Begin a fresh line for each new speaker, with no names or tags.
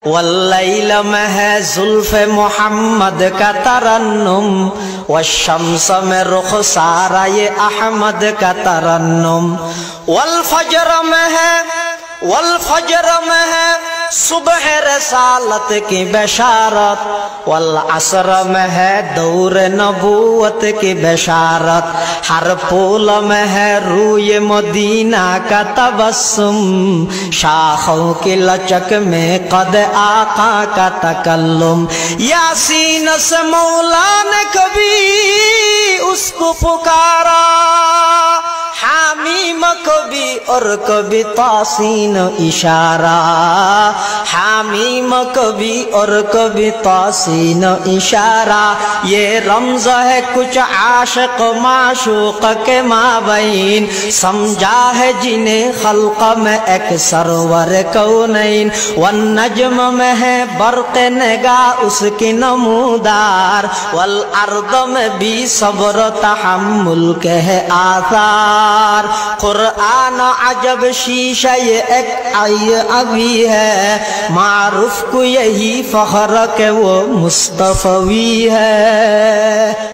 واللیل میں ہے زلف محمد کا ترنم، والشمس میں رخسارہ یہ احمد کا ترنم، والفجر میں ہے صبح رسالت کی بشارت، والعصر میں ہے دور نبوت کی بشارت، ہر پھول میں ہے روئے مدینہ کا تبسم، شاخوں کی لچک میں قد آقا کا تکلم، یاسین سے مولا نے کبھی اس کو پکارا، حامیم کبھی اور کبھی تاسین اشارہ، حامیم کبھی اور کبھی تاسین اشارہ، یہ رمز ہے کچھ عاشق معشوق کے مابین، سمجھا ہے جنہیں خلق میں ایک سرور کونین، والنجم میں ہے برق نگاہ اس کی نمودار، والارض میں بھی صبر تحمل کے ہے آثار، قرآن عجب شیشہ یہ ایک ابھی ہے، معروف کو یہی فخر کہ وہ مصطفی ہے۔